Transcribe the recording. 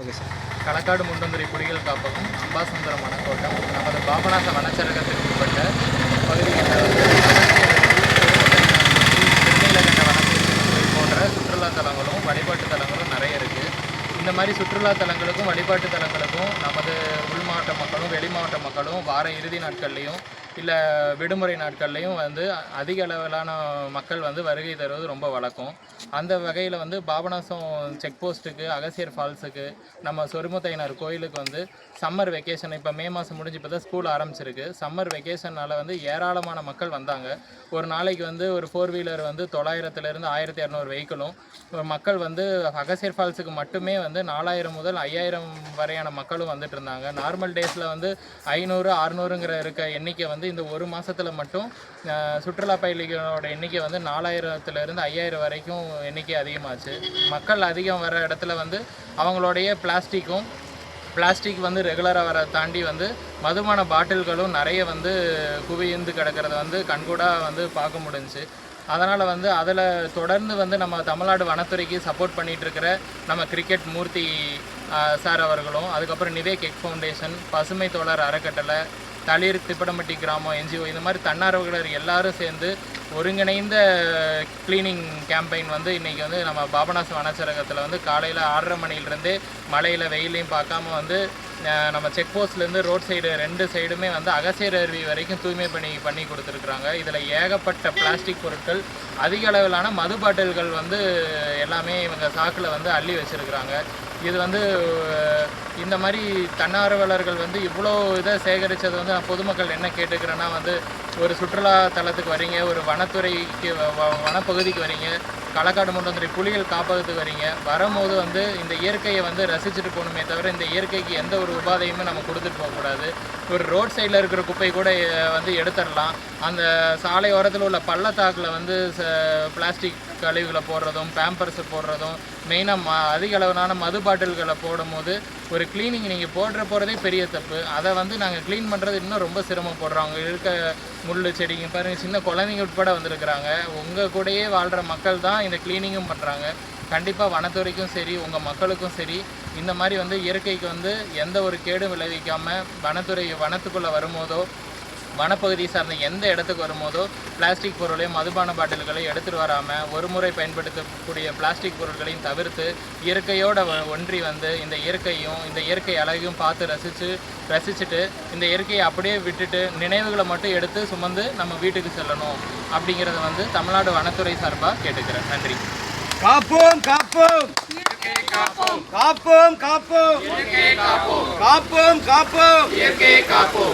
Okay sir. Kalakkad Mundanthurai புலிகள் காப்பகம், அம்பாசமுத்திரம் வனக்கோட்டம், நமது பாபநாச வனச்சரகத்துக்கு உட்பட்ட பகுதிகளில் திருநீலகண்ட வனத்தேசியம்மன் கோயில் போன்ற சுற்றுலா தலங்களும் வழிபாட்டு தலங்களும் நிறைய இருக்குது. இந்த மாதிரி சுற்றுலா தலங்களுக்கும் வழிபாட்டு தலங்களுக்கும் நமது உள் மாவட்ட மக்களும் வெளி மாவட்ட மக்களும் வார இறுதி நாட்கள்லையும் இல்லை விடுமுறை நாட்கள்லையும் அதிக அளவிலான மக்கள் வருகை தருவது ரொம்ப வழக்கம். அந்த வகையில் பாபநாசம் செக் போஸ்ட்டுக்கு, அகசியர் ஃபால்ஸுக்கு, நம்ம சொருமுத்தையனார் கோயிலுக்கு சம்மர் வெக்கேஷன் இப்போ மே மாதம் முடிஞ்சு இப்போ தான் ஸ்கூல் ஆரம்பிச்சிருக்கு. சம்மர் வெக்கேஷனால் ஏராளமான மக்கள் வந்தாங்க. ஒரு நாளைக்கு ஒரு 4 வீலர் 900லேருந்து 1200 வெஹிக்கிளும் மக்கள் அகசியர் ஃபால்ஸுக்கு மட்டுமே 4000 முதல் 5000 வரையான மக்களும் வந்துட்டு இருந்தாங்க. நார்மல் டேஸில் 500 600ங்கிற இருக்க எண்ணிக்கை இந்த ஒரு மாதத்தில் மட்டும் சுற்றுலா பயணிகளோட எண்ணிக்கை 4000லேருந்து 5000 வரைக்கும் எண்ணிக்கை அதிகமாச்சு. மக்கள் அதிகம் வர இடத்துல அவங்களுடைய பிளாஸ்டிக் ரெகுலராக வர தாண்டி மதுபான பாட்டில்களும் நிறைய குவிந்து கிடக்கிறத கண்கூடாக பார்க்க முடிஞ்சுச்சு. அதனால் அதில் தொடர்ந்து நம்ம தமிழ்நாடு வனத்துறைக்கு சப்போர்ட் பண்ணிகிட்ருக்கிற நம்ம கிரிக்கெட் மூர்த்தி சார் அவர்களும், அதுக்கப்புறம் நிவேக் எக் ஃபவுண்டேஷன், பசுமை தோழர் அறக்கட்டளை, தளிர் திப்படம்பட்டி கிராமம் என்ஜிஓ, இந்த மாதிரி தன்னார்வலர் எல்லாரும் சேர்ந்து ஒருங்கிணைந்த க்ளீனிங் கேம்பெயின் இன்றைக்கி நம்ம பாபநாச வனச்சரகத்தில் காலையில் 6:30 மணிலேருந்தே மழையில் வெயிலையும் பார்க்காம நம்ம செக் போஸ்ட்லேருந்து ரோட் சைடு 2 சைடுமே அகசியர் அருவி வரைக்கும் தூய்மை பண்ணி கொடுத்துருக்குறாங்க. இதில் ஏகப்பட்ட பிளாஸ்டிக் பொருட்கள், அதிக அளவிலான மது பாட்டில்கள் எல்லாமே இவங்க சாக்கில் அள்ளி வச்சுருக்குறாங்க. இது இந்த மாதிரி தன்னார்வலர்கள் இவ்வளோ இதை சேகரித்தது நான் பொதுமக்கள் என்ன கேட்டுக்கிறேன்னா, ஒரு சுற்றுலா தலத்துக்கு வரீங்க, ஒரு வனத்துறைக்கு வனப்பகுதிக்கு வரீங்க, களக்காடு முண்டந்துறை புலிகள் காப்பகத்துக்கு வரீங்க, வரும்போது இந்த இயற்கையை ரசிச்சுட்டு போகணுமே தவிர இந்த இயற்கைக்கு எந்த ஒரு உபாதையுமே நம்ம கொடுத்துட்டு போகக்கூடாது. ஒரு ரோட் சைடில் இருக்கிற குப்பை கூட எடுத்துடலாம். அந்த சாலை ஓரத்தில் உள்ள பள்ளத்தாக்கில் பிளாஸ்டிக் கழிவுகளை போடுறதும், பேம்பர்ஸை போடுறதும், மெயினாக அதிக அளவிலான மது பாட்டில்களை போடும்போது ஒரு க்ளீனிங் நீங்கள் போகிறதே பெரிய தப்பு. அதை நாங்கள் க்ளீன் பண்ணுறது இன்னும் ரொம்ப சிரமப்படுறோம். அங்கே இருக்க முள் செடிங்க பாருங்கள், சின்ன குழந்தைங்க உட்பட வந்திருக்கிறாங்க. உங்கள் கூடயே வாழ்கிற மக்கள் தான் இந்த க்ளீனிங்கும் பண்ணுறாங்க. கண்டிப்பாக வனத்துறைக்கும் சரி, உங்கள் மக்களுக்கும் சரி, இந்த மாதிரி இயற்கைக்கு எந்த ஒரு கேடும் விளைவிக்காமல் வனத்துக்குள்ளே வரும்போதோ, வனப்பகுதி சார்ந்த எந்த இடத்துக்கு வரும்போதோ பிளாஸ்டிக் பொருளையும் மதுபான பாட்டில்களையும் எடுத்துகிட்டு வராமல் ஒரு முறை பயன்படுத்தக்கூடிய பிளாஸ்டிக் பொருட்களையும் தவிர்த்து இயற்கையோடு ஒன்றி இந்த இயற்கையும் இந்த இயற்கை அழகையும் பார்த்து ரசிச்சுட்டு இந்த இயற்கையை அப்படியே விட்டுட்டு நினைவுகளை மட்டும் எடுத்து சுமந்து நம்ம வீட்டுக்கு செல்லணும் அப்படிங்கிறத தமிழ்நாடு வனத்துறை சார்பாக கேட்டுக்கிறேன். நன்றி. காப்போம் காப்போம் காப்போம் காப்போம் காப்போம் காப்போம் காப்போம்.